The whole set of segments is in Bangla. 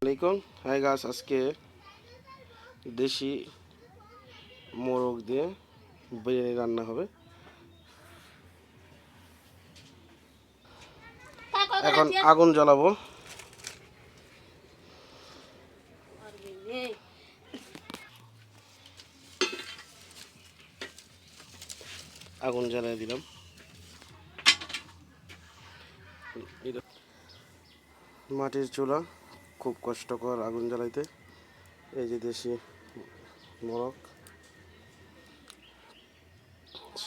আলাইকুম। হাই গাছ, আজকে দেশি মোরগ দিয়ে বিরিয়ানি রান্না হবে। এখন আগুন জ্বালাবো। আগুন জ্বালিয়ে দিলাম। মাটির চুলা, খুব কষ্টকর আগুন জ্বালাইতে। এই যে দেশি মোরগ,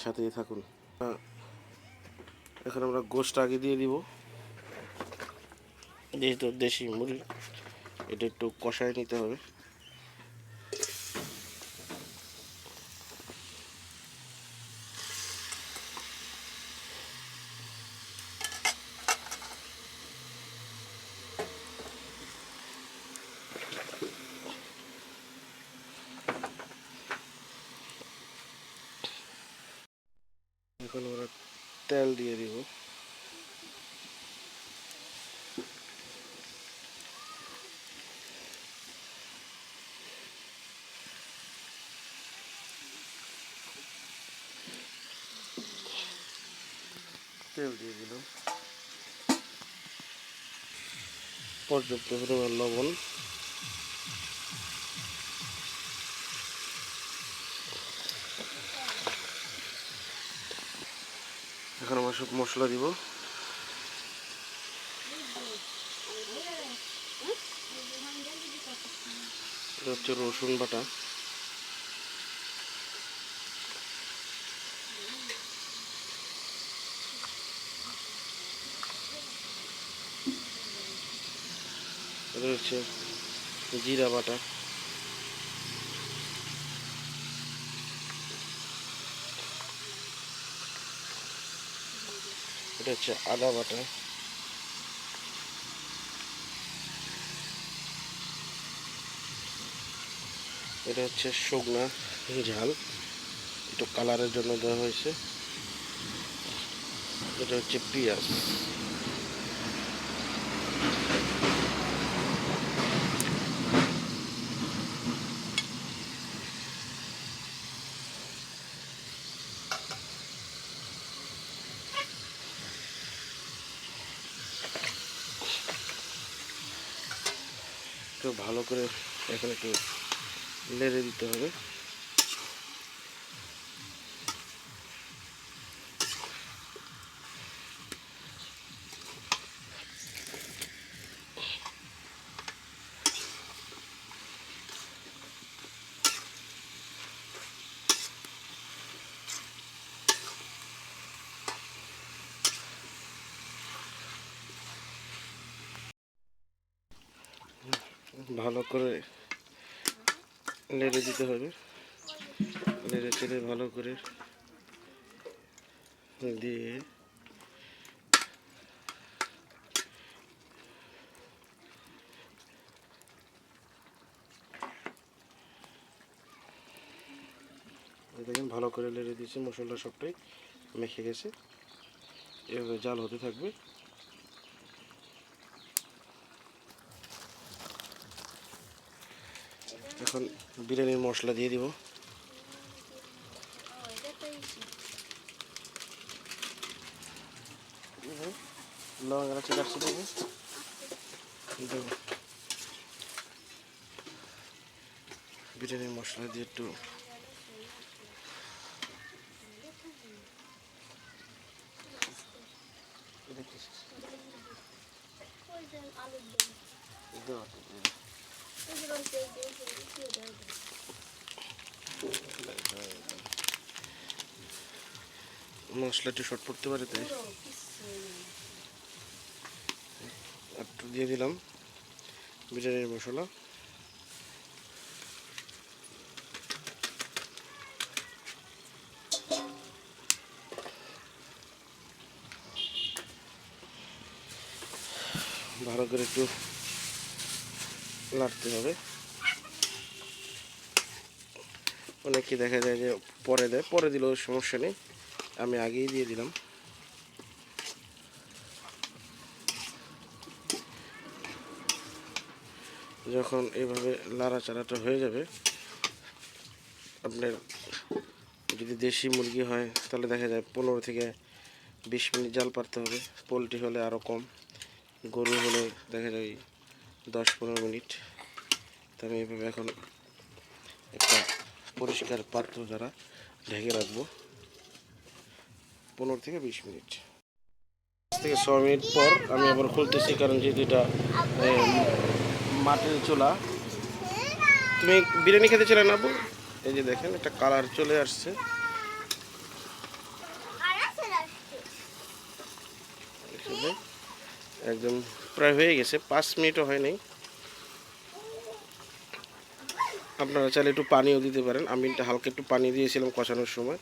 সাথেই থাকুন। এখন আমরা গোশত আগে দিয়ে দিব। যেহেতু দেশি মুরগি, এটা একটু কষায় নিতে হবে। এখন আমরা তেল দিয়ে দিব। তেল দিয়ে দিলাম, পর্যাপ্ত পরিমাণ লবণ, এখন আমরা সব মশলা দিব। এটা হচ্ছে রসুন বাটা, এটা হচ্ছে জিরা বাটা, এটা হচ্ছে আদা বাটা, এটা হচ্ছে শুকনা ঝাল, একটু কালারের জন্য দেওয়া হয়েছে। এটা হচ্ছে পেঁয়াজ, একটু ভালো করে এখন একটু নেড়ে দিতে হবে। ভালো করে নেড়ে দিতে হবে। নেড়ে চেড়ে ভালো করে দিয়ে দেখেন ভালো করে নেড়ে দিয়েছি, মশলা সবটাই মেখে গেছে। এভাবে জাল হতে থাকবে। এখন বিরিয়ানির মশলা দিয়ে দিব। লবঙ্গ এলাচি দারচিনি দেব। বিরিয়ানির মশলা দিয়ে একটু মশলা একটু শর্ট পড়তে পারে, তাই একটু দিয়ে দিলাম বিরিয়ানির মশলা। ভালো করে একটু নাড়তে হবে। অনেকে দেখা যায় যে পরে দেয়, পরে দিলেও সমস্যা নেই, আমি আগেই দিয়ে দিলাম। যখন এইভাবে লাড়াচাড়াটা হয়ে যাবে, আপনার যদি দেশি মুরগি হয় তাহলে দেখা যায় 15 থেকে 20 মিনিট জাল পারতে হবে। পোলট্রি হলে আরও কম, গরু হলে দেখা যায় 10-15 মিনিট। তো আমি এইভাবে এখন একটা পরিষ্কার পাত্র দ্বারা ঢেকে রাখবো 15 থেকে 20 মিনিট। 6 মিনিট পর আমি আবার খুলতেছি, কারণ যেহেতু এটা মাটির চুলা। তুমি বিরিয়ানি খেতে ছিলে না আবু? এই যে দেখেন একটা কালার চলে আসছে, একদম প্রায় হয়ে গেছে, 5 মিনিটও হয় নাই। আপনারা চাইলে একটু পানিও দিতে পারেন। আমি হালকা একটু পানি দিয়েছিলাম কষানোর সময়,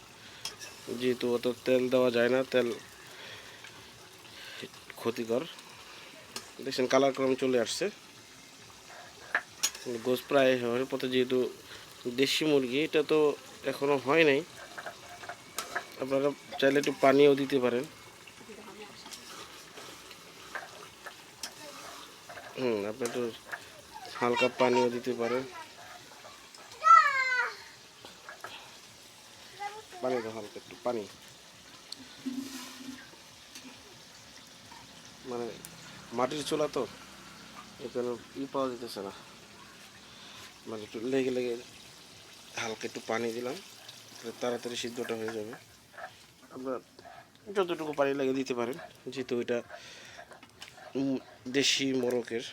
যেহেতু অত তেল দেওয়া যায় না, তেল ক্ষতিকর। দেখছেন কালার ক্রম চলে আসছে, গোস প্রায় হওয়ার পথে। যেহেতু দেশি মুরগি, এটা তো এখনো হয় নাই, আপনারা চাইলে একটু পানিও দিতে পারেন। আপনি একটু হালকা পানিও দিতে পারেন। পানি দাও, হালকা একটু পানি, মানে মাটির চুলা তো এখানে পাওয়া যেতেছে না, মানে একটু লেগে লেগে হালকা একটু পানি দিলাম, তাড়াতাড়ি সিদ্ধটা হয়ে যাবে। আপনার যতটুকু পানি লাগে দিতে পারেন, যেহেতু এটা দেশি মোরগের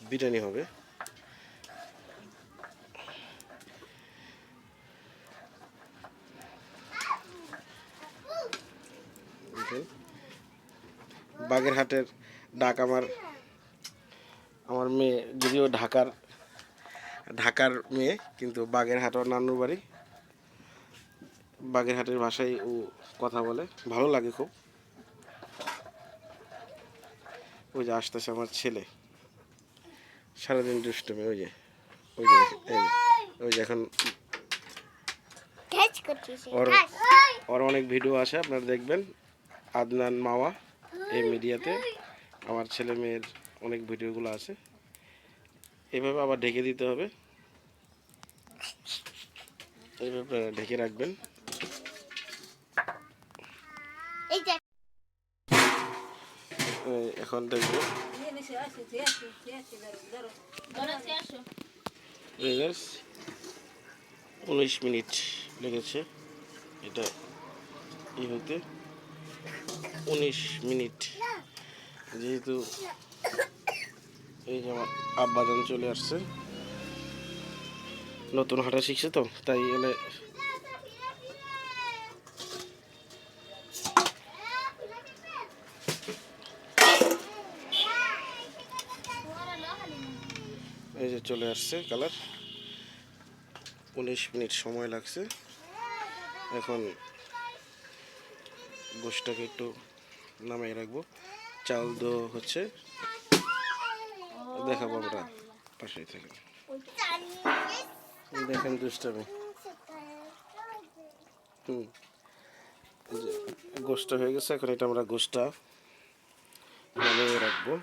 বিরিয়ানি হবে। বাগেরহাটের ডাক আমার মেয়ে, যদিও ঢাকার মেয়ে, কিন্তু বাগেরহাট ওর নানুর বাড়ি। বাগেরহাটের ভাষায় ও কথা বলে, ভালো লাগে খুব। ওই যে আসতেছে আমার ছেলে, সারাদিন দুষ্টুমি। ওই যে ওই যে এখন ওর অনেক ভিডিও আছে, আপনারা দেখবেন। আদনান মাওয়া এই মিডিয়াতে আমার ছেলে মেয়ের অনেক ভিডিওগুলো আছে। এইভাবে আবার ঢেকে দিতে হবে, এইভাবে ঢেকে রাখবেন। এখন দেখবো 19 মিনিট লেগেছে এটা ই হতে, 19 মিনিট। যেহেতু এই যে আমার আব্বাজান চলে আসছে, নতুন হাঁটা শিখছে তো, তাই এলে এই যে চলে আসছে কালার। 19 মিনিট সময় লাগছে। এখন গোশটাকে একটু নামিয়ে রাখবো। চাল দেওয়া হচ্ছে, দেখাবো আমরা, পাশেই থেকে দেখেন দুষ্টামি। গোশটা হয়ে গেছে, এখন এটা আমরা গোশটা নামিয়ে রাখবো।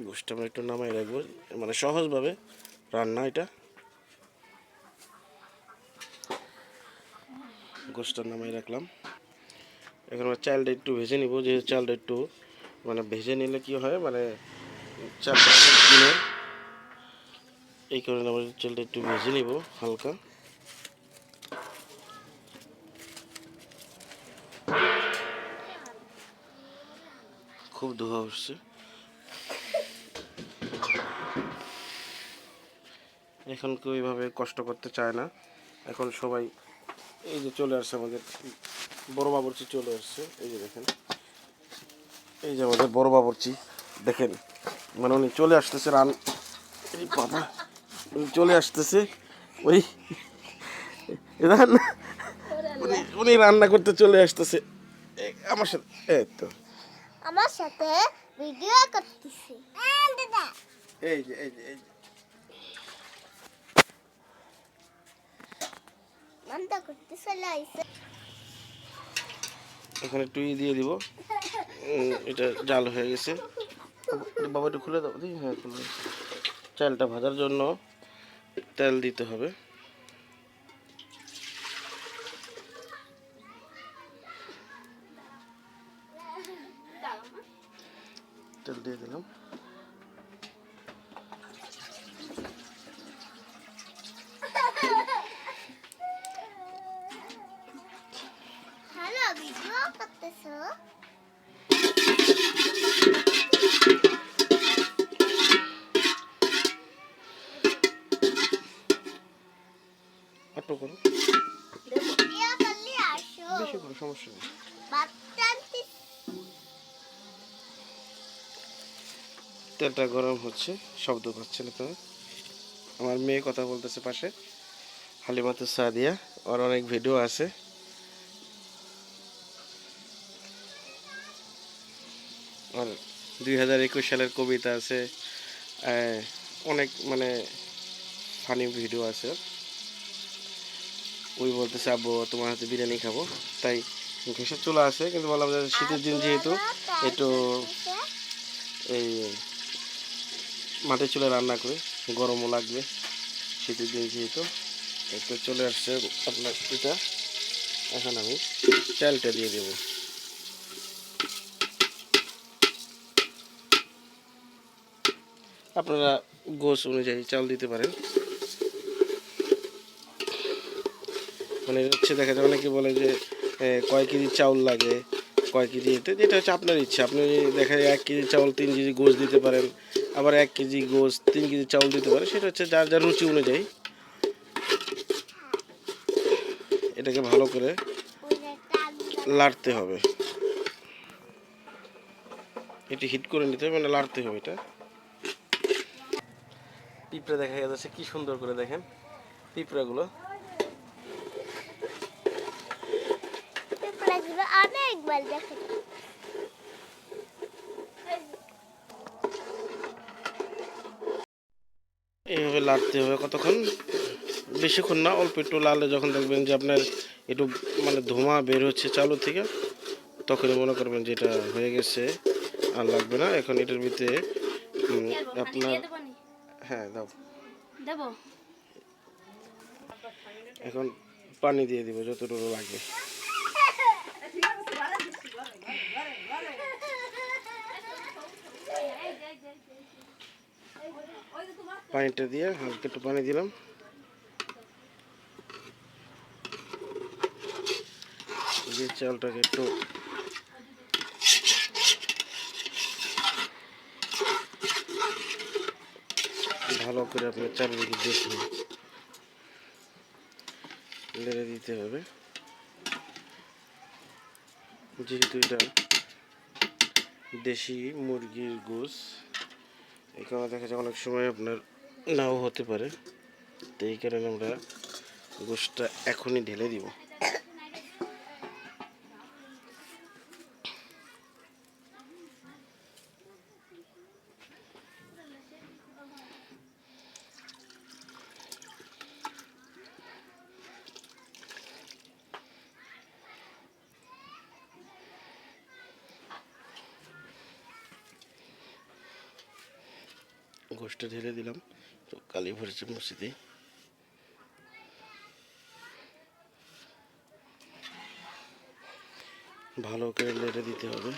গোশটা আমরা একটু নামাই রাখবো, মানে সহজভাবে রান্না এটা। গোশটা নামাই রাখলাম। এখন আমরা চালটা একটু ভেজে নিব, যেহেতু চালটা একটু মানে ভেজে নিলে কি হয়, মানে চালটা দিনের, এই কারণে আমরা চালটা একটু ভেজে নিব হালকা। খুব ধোয়া উঠছে। এখন কেউ এইভাবে কষ্ট করতে চায় না, এখন সবাই এই যে চলে আসছে, আমাদের বড় বাবুর্চি চলে আসছে। এই যে দেখেন, এই যে আমাদের বড় বাবুর্চি দেখেন, মানে উনি চলে আসতেছে এই বাবা, উনি চলে আসতেছে, ওই দেখেন উনি রান্না করতে চলে আসতেছে আমার সাথে। এই তো আমার সাথে ভিডিও করতেছি। এই যে এই যে এই যে মানটা করতে চলে আইছে। এখানে একটু দিয়ে দিব। এটা জাল হয়ে গেছে। বাবা একটু খুলে দাও দি। হ্যাঁ খুলে। চালটা ভাজার জন্য তেল দিতে হবে। তেল দিয়ে দিলাম। হ্যালো, ভিডিও করতেছো? একটু করো, ভিডিও করলে আসো। বেশি করো, সমস্যা নেই। ভাত টানতে তেলটা গরম হচ্ছে, শব্দ পাচ্ছেন আপনারা। আমার মেয়ে কথা বলতেছে পাশে, হালিমাতু সাদিয়া। ওর অনেক ভিডিও আছে। আর 2021 সালের কবিতা আছে, অনেক মানে ফানি ভিডিও আছে। ওই বলতেছে আব্বু তোমার হাতে বিরিয়ানি খাবো, তাই ঘেসে চলে আসে। কিন্তু বললাম যে শীতের দিন যেহেতু একটু এই মাটির চুলে রান্না করে, গরমও লাগবে শীতের দিন যেহেতু। একটু চলে আসছে আপনার এটা। এখন আমি চালটা দিয়ে দেব। আপনারা গোছ অনুযায়ী চাল দিতে পারেন। মানে হচ্ছে দেখা যায় অনেকে বলে যে কয় কেজি চাউল লাগে, কয় কেজি এতে, যেটা হচ্ছে আপনার ইচ্ছা। আপনি দেখা যায় 1 কেজি চাউল 3 কেজি গোছ দিতে পারেন, আবার 1 কেজি গোছ 3 কেজি চাউল দিতে পারেন। সেটা হচ্ছে যার যার রুচি অনুযায়ী। এটাকে ভালো করে লাড়তে হবে। এটি হিট করে নিতে হবে, মানে লাড়তে হবে এটা। পিঁপড়া দেখা যাচ্ছে কি সুন্দর করে, দেখেন পিঁপড়াগুলো। পেঁপড়াগুলো অনেকবার দেখে। এইভাবে লাড়তে হবে কতক্ষণ, বেশিক্ষণ না, অল্প একটু লাড়লে যখন দেখবেন যে আপনার একটু মানে ধোঁয়া বের হচ্ছে চালু থেকে, তখনই মনে করবেন যে এটা হয়ে গেছে, আর লাগবে না। এখন এটার ভিতরে আপনার, হ্যাঁ দাও, দেবো। এখন পানি দিয়ে দিব যতটুকু লাগবে। পানিটা দিয়ে হালকা একটু পানি দিলাম। দিয়ে চালটাকে একটু ভালো করে আপনার চারিদিকে দেখুন, লেড়ে দিতে হবে। যেহেতু এটা দেশি মুরগির গোশ, এখানে দেখা যায় অনেক সময় আপনার নাও হতে পারে, তো এই কারণে আমরা গোশটা এখনই ঢেলে দিব। গোশটা ঢেলে দিলাম, তো কালি ভরেছে মসজিদে। ভালো করে নেড়ে দিতে হবে।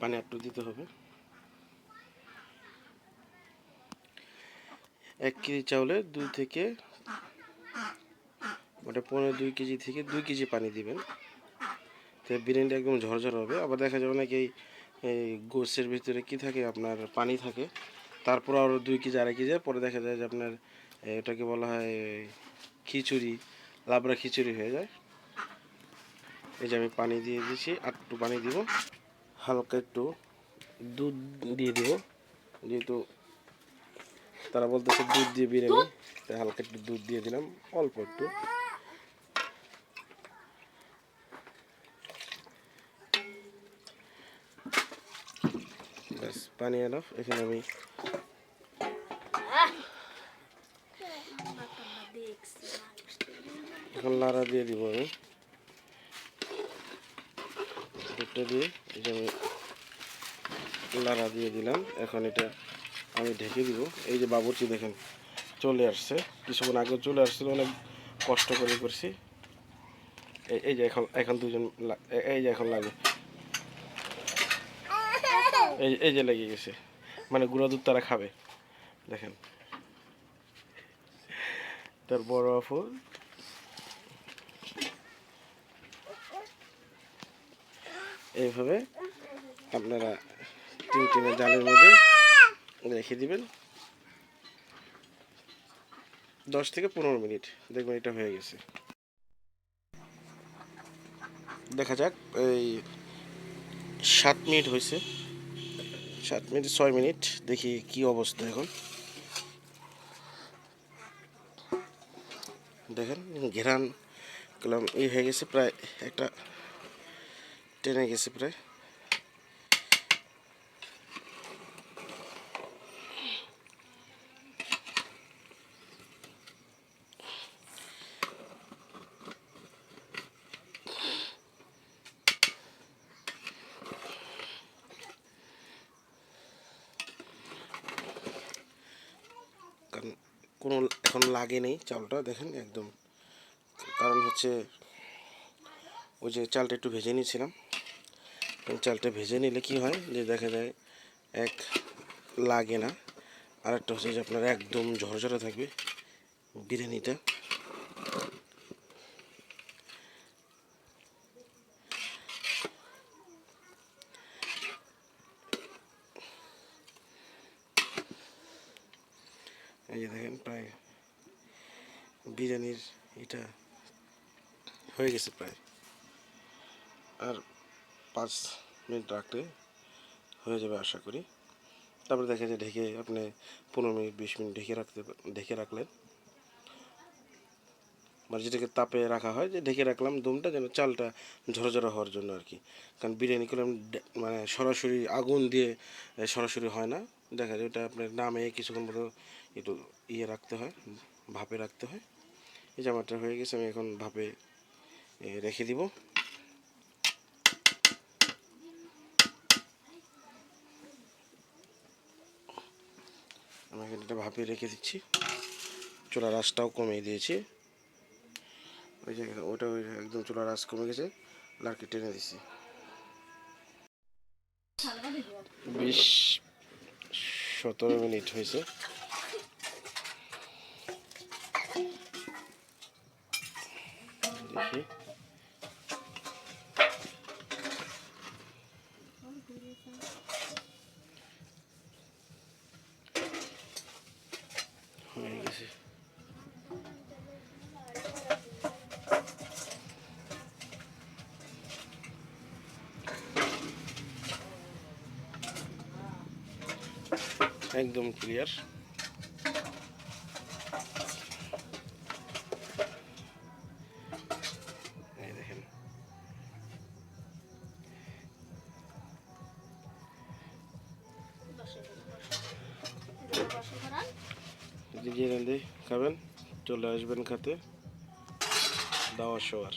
পানি একটু দিতে হবে। 1 কেজি চাউলে 2 থেকে ওটা 2.5 কেজি থেকে 2 কেজি পানি দিবেন, তো বিরিয়ানিটা একদম ঝরঝর হবে। আবার দেখা যায় অনেকেই এই গোশের ভিতরে কি থাকে, আপনার পানি থাকে, তারপর আরও 2 কেজি 2.5 কেজি পরে দেখা যায় যে আপনার এটাকে বলা হয় খিচুড়ি, লাবড়া খিচুড়ি হয়ে যায়। এই যে আমি পানি দিয়ে দিয়েছি, আর একটু পানি দিব, হালকা একটু দুধ দিয়ে দিব। যেহেতু তারা বলতেছে দুধ দিয়ে বিরিয়ানি, তাই হালকা একটু দুধ দিয়ে দিলাম, অল্প একটু। পানি এনাফ। এখানে আমি এখন লাড়া দিয়ে দিব আমি দুধটা দিয়ে। এই যে আমি লাড়া দিয়ে দিলাম। এখন এটা আমি ঢেকে দিব। এই যে বাবুর্চি দেখেন চলে আসছে, কিছুক্ষণ আগে চলে আসছিল, অনেক কষ্ট করে করছি। এই যে এখন এখন দুজন এই যে এখন লাগে, এই যে লেগে গেছে, মানে গুঁড়া দুধ তারা খাবে। দেখেন তার বড় আপু এইভাবে আপনারা টিনে জালের মধ্যে রেখে দিবেন 10 থেকে 15 মিনিট, দেখবেন এটা হয়ে গেছে। দেখা যাক এই 7 মিনিট হয়েছে, 7 মিনিট 6 মিনিট, দেখি কি অবস্থা। এখন দেখেন ঘেরান কলম এই হয়ে গেছে, প্রায় একটা টেনে গেছে প্রায়। কারণ কোনো এখন লাগে নেই চালটা, দেখেন একদম। কারণ হচ্ছে ওই যে চালটা একটু ভেজে নিয়েছিলাম, চালটা ভেজে নিলে কি হয় যে দেখা যায় এক লাগে না, আর একটা হচ্ছে যে আপনার একদম ঝরঝরে থাকবে বিরিয়ানিটা। এই যে দেখেন প্রায় বিরিয়ানির এটা হয়ে গেছে প্রায়, আর 5 মিনিট রাখলে হয়ে যাবে আশা করি। তারপরে দেখা যায় ঢেকে আপনি 15 মিনিট 20 মিনিট ঢেকে রাখলেন, মানে যেটাকে তাপে রাখা হয়, যে ঢেকে রাখলাম দমটা যেন চালটা ঝরঝরে হওয়ার জন্য আর কি। কারণ বিরিয়ানি করলে মানে সরাসরি আগুন দিয়ে সরাসরি হয় না, দেখা যায় ওটা আপনার নামে কিছুক্ষণ মতো একটু রাখতে হয়, ভাপে রাখতে হয়। এই জামাটা হয়ে গেছে, আমি এখন ভাপে রেখে দিব। আমি এখানে এটা ভাপে রেখে দিচ্ছি, চুলার আঁচটাও কমিয়ে দিয়েছি। ওই যে ওটা ওই একদম চুলার আঁচ কমে গেছে, লাড়কি টেনে দিচ্ছি। 20-17 মিনিট হয়েছে। দেখি হয়ে গেছে। একদম ক্লিয়ার। এই দেখেন যদি খাবেন চলে আসবেন খাতে, দাওয়া শোয়ার।